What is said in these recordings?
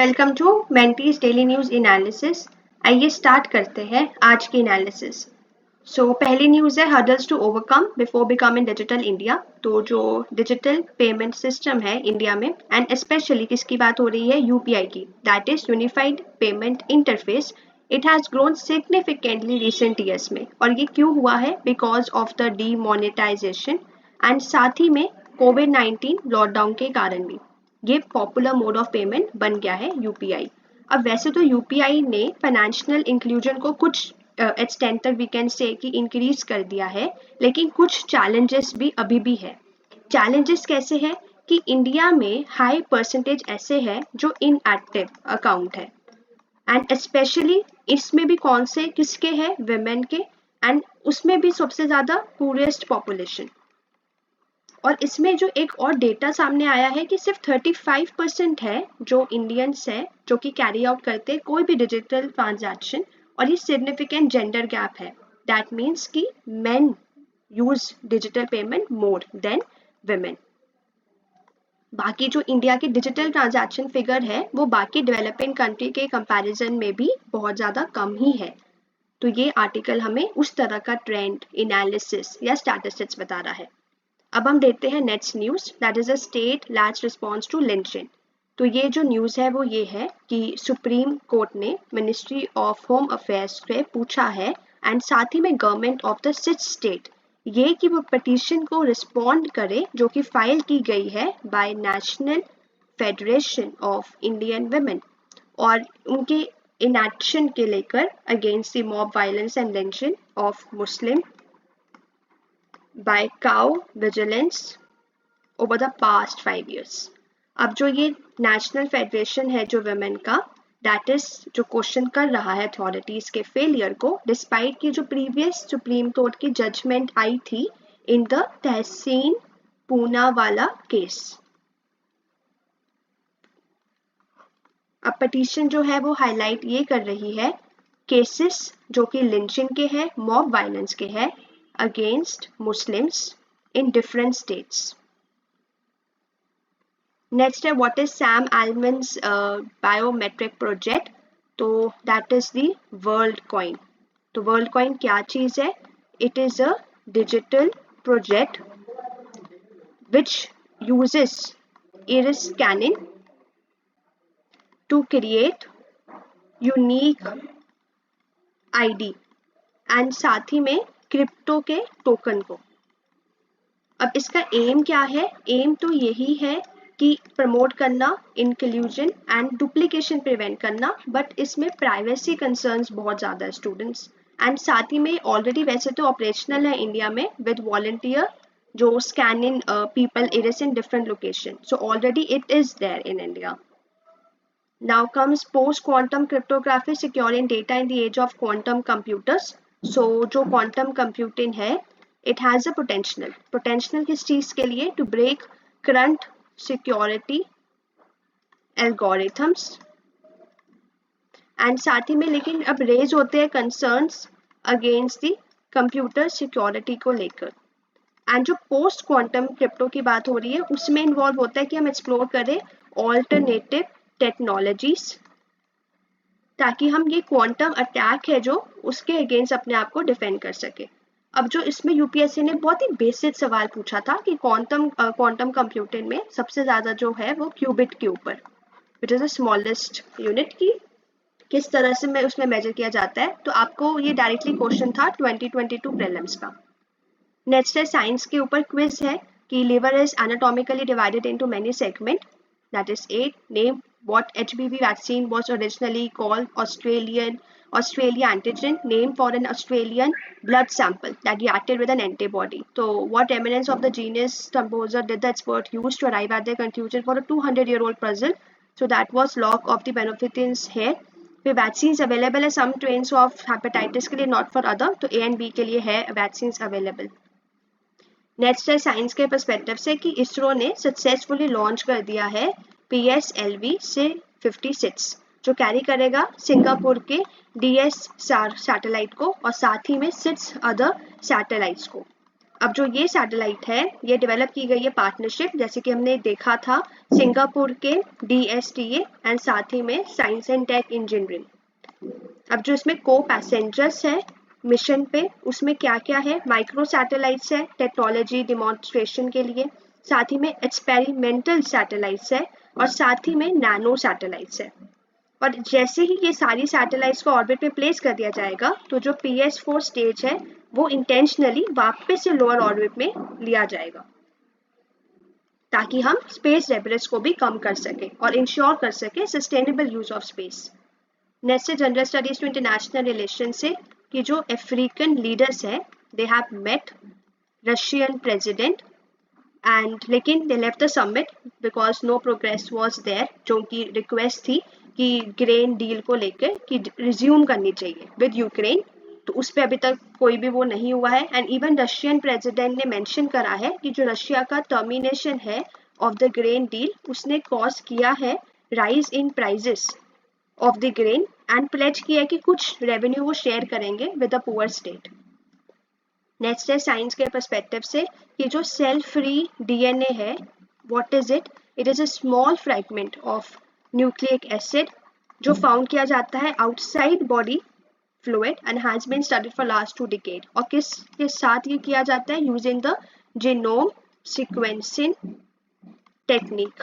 Welcome to Mentee's daily news analysis. आइए start करते हैं आज की एनालिसिस। पहली न्यूज है hurdles to overcome before becoming digital India. तो जो डिजिटल पेमेंट सिस्टम है इंडिया में एंड स्पेशली किसकी बात हो रही है, यूपीआई की, that is unified payment interface. It has grown significantly recent years में, और ये क्यों हुआ है, because of the demonetization and साथ ही में कोविड-19 लॉकडाउन के कारण भी ये पॉपुलर मोड ऑफ पेमेंट बन गया है यूपीआई। अब वैसे तो यूपीआई ने फाइनेंशियल इंक्लूजन को कुछ एक्सटेंट तक वी कैन से कि इंक्रीज कर दिया है, लेकिन कुछ चैलेंजेस भी अभी भी है। चैलेंजेस कैसे हैं कि इंडिया में हाई परसेंटेज ऐसे हैं जो इनएक्टिव अकाउंट है, एंड स्पेशली इसमें भी कौन से किसके हैं, विमेन के, एंड उसमें भी सबसे ज्यादा पूरेस्ट पॉपुलेशन। और इसमें जो एक और डेटा सामने आया है कि सिर्फ 35% है जो इंडियंस है जो कि कैरी आउट करते हैं कोई भी डिजिटल ट्रांजैक्शन, और ये सिग्निफिकेंट जेंडर गैप है। दैट मीन्स कि main use digital payment more than women. बाकी जो इंडिया के डिजिटल ट्रांजैक्शन फिगर है वो बाकी डेवलपिंग कंट्री के कंपैरिजन में भी बहुत ज़्यादा कम ही है। तो ये आर्टिकल हमें उस तरह का ट्रेंड एनालिसिस या स्टैटिस्टिक्स बता रहा है। अब हम देखते हैं next news, that is a state latch response to lynching. तो ये जो न्यूज है वो ये है कि सुप्रीम कोर्ट ने मिनिस्ट्री ऑफ होम अफेयर्स से पूछा है एंड साथ ही में government of the six state ये कि वो पिटीशन को रिस्पॉन्ड करे जो कि फाइल की गई है by national federation of Indian women, और उनके इनएक्शन के लेकर against the mob violence and lynching of Muslim by cow vigilance over the past 5 years। अब जो ये नेशनल फेडरेशन है जो वुमेन का, दैट इज जो क्वेश्चन कर रहा है अथॉरिटीज के फेलियर को, डिस्पाइट की जो प्रीवियस सुप्रीम कोर्ट की जजमेंट आई थी in the Tehseen Poonawalla case. अब पिटीशन जो है वो हाईलाइट ये कर रही है केसेस जो कि लिंचिंग के हैं, मॉब वायलेंस के हैं against Muslims in different states। Next है what is Sam Altman's biometric project। तो that is the World Coin। तो World Coin क्या चीज है? It is a digital project which uses iris scanning to create unique ID and साथ ही में crypto के टोकन को। अब इसका एम क्या है? एम तो यही है कि प्रमोट करना इंक्लूजन एंड डुप्लीकेशन प्रिवेंट करना, बट इसमें प्राइवेसी कंसर्न्स बहुत ज़्यादा है स्टूडेंट्स, एंड साथ ही में ऑलरेडी वैसे तो ऑपरेशनल है इंडिया में विद वॉलंटियर जो scan in people iris in different location, so already it is there in India. Now comes post-quantum cryptography securing data in the age of quantum computers। So जो quantum computing है, it has a potential किस चीज़ के लिए? To break current security algorithms, and साथ ही में लेकिन अब रेज होते हैं concerns against the computer security को लेकर। एंड जो पोस्ट क्वांटम क्रिप्टो की बात हो रही है उसमें इन्वॉल्व होता है कि हम एक्सप्लोर करें ऑल्टरनेटिव टेक्नोलॉजीज, ताकि हम ये क्वांटम अटैक है जो उसके अगेंस्ट अपने आप को डिफेंड कर सके। अब जो इसमें यूपीएससी ने बहुत ही बेसिक सवाल पूछा था कि क्वांटम कंप्यूटिंग में सबसे ज़्यादा जो है वो क्यूबिट के ऊपर, which is the smallest unit, की किस तरह से में उसमें मेजर किया जाता है। तो आपको ये डायरेक्टली क्वेश्चन था 2022 प्रीलिम्स का। नेक्स्ट है साइंस के ऊपर क्विज है कि liver is anatomically divided into many segment, that is 8। Name what HBV vaccine was originally called Australia antigen, named for an Australian blood sample that reacted with an antibody। So what eminence of the genius composer did the expert use to arrive at their conclusion for a 200-year-old puzzle? So that was log of the beneficence here। फिर vaccine available है सम trains of hepatitis के लिए, not for other, तो A and B के लिए है vaccine available. Next है science के पर्सपेक्टिव से कि इसरो ने सक्सेसफुली लॉन्च कर दिया है PSLV से 56 जो कैरी करेगा सिंगापुर के DS सैटेलाइट को और साथ ही में 6 अदर सैटेलाइट्स को। अब जो ये सैटेलाइट है ये डेवलप की गई है पार्टनरशिप, जैसे कि हमने देखा था सिंगापुर के DSTA एंड साथ ही में साइंस एंड टेक इंजीनियरिंग। अब जो इसमें को पैसेंजर्स है मिशन पे, उसमें क्या क्या है, माइक्रो सैटेलाइट्स है टेक्नोलॉजी डिमॉन्स्ट्रेशन के लिए, साथ ही में एक्सपेरिमेंटल सैटेलाइट्स है और साथ ही में नैनो सैटेलाइट्स है। और जैसे ही ये सारी सैटेलाइट्स को ऑर्बिट में प्लेस कर दिया जाएगा तो जो PS4 स्टेज है वो इंटेंशनली वापस से लोअर ऑर्बिट में लिया जाएगा ताकि हम स्पेस डेब्रिस को भी कम कर सके और इंश्योर कर सके sustainable use of space. Next general studies two international relation से कि जो अफ्रीकन लीडर्स है they have met Russian president and लेकिन they left the summit because no progress was there, जो कि रिक्वेस्ट थी कि ग्रेन डील को लेकर कि रिज्यूम करनी चाहिए विद यूक्रेन, तो उस पर अभी तक कोई भी वो नहीं हुआ है। एंड इवन रशियन प्रेसिडेंट ने मेंशन करा है कि जो रशिया का टर्मिनेशन है ऑफ द ग्रेन डील उसने कॉज किया है rise in prices of the grain and pledge किया है कि कुछ रेवेन्यू वो शेयर करेंगे with the poor state. Next है साइंस के पर्सपेक्टिव से कि जो सेल फ्री DNA है what is it, it is a small fragment of nucleic acid जो फाउंड किया जाता है outside body fluid and has been studied for last 2 decade. और किसके साथ ये किया जाता है, using the genome sequencing technique.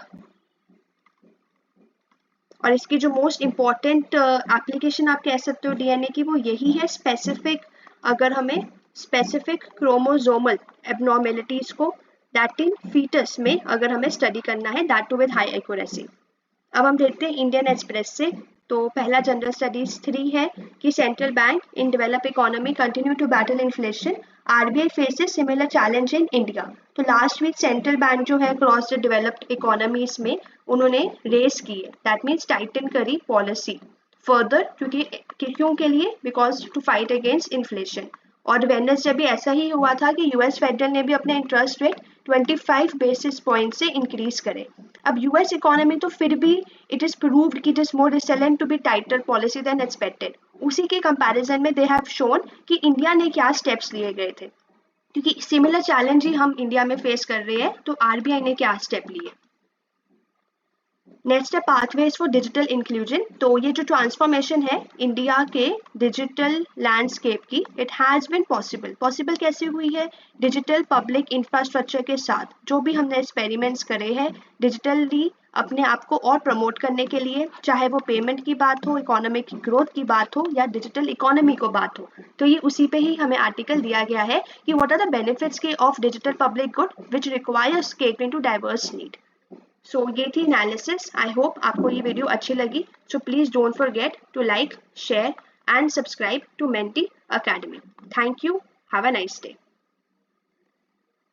और इसकी जो मोस्ट इम्पॉर्टेंट एप्लीकेशन आप कह सकते हो DNA की वो यही है स्पेसिफिक, अगर हमें स्पेसिफिक क्रोमोसोमल एबनॉर्मेलिटीज को दैट इन फीटस में अगर हमें स्टडी करना है that too with high accuracy. अब हम देखते हैं इंडियन एक्सप्रेस से, तो पहला जनरल स्टडीज 3 है कि central bank in develop economy continue to battle inflation, RBI faces similar challenge in India. तो लास्ट वीक सेंट्रल बैंक जो है क्रॉस द डेवलप्ड इकोनॉमीज में उन्होंने रेस की है, दैट मीन्स टाइटन करी पॉलिसी फर्दर, क्यों के लिए, because to fight against inflation. और वेडनेसडे भी ऐसा ही हुआ था कि US फेडरल ने भी अपने इंटरेस्ट रेट 25 बेसिस पॉइंट से इंक्रीज करे। अब US इकोनॉमी तो फिर भी इट इज प्रूव्ड कि it is more resilient to be tighter policy than expected. उसी के कंपैरिजन में दे हैव शोन कि इंडिया ने क्या स्टेप्स लिए गए थे, क्योंकि सिमिलर चैलेंज ही हम इंडिया में फेस कर रहे हैं, तो RBI ने क्या स्टेप लिए। नेक्स्ट है पाथवेज फॉर डिजिटल इंक्लूजन। तो ये जो ट्रांसफॉर्मेशन है इंडिया के डिजिटल लैंडस्केप की, इट हैज़ बिन पॉसिबल कैसे हुई है, डिजिटल पब्लिक इंफ्रास्ट्रक्चर के साथ जो भी हमने एक्सपेरिमेंट्स करे हैं डिजिटली अपने आप को और प्रमोट करने के लिए, चाहे वो पेमेंट की बात हो, इकोनॉमिक ग्रोथ की बात हो या डिजिटल इकोनॉमी को बात हो, तो ये उसी पे ही हमें आर्टिकल दिया गया है कि व्हाट आर द बेनिफिट्स के of digital public good which requires catering to diverse need. So ये थी एनालिसिस। आई होप आपको ये वीडियो अच्छी लगी। So please don't forget to like, share and subscribe to Mentee Academy. Thank you, have a nice day.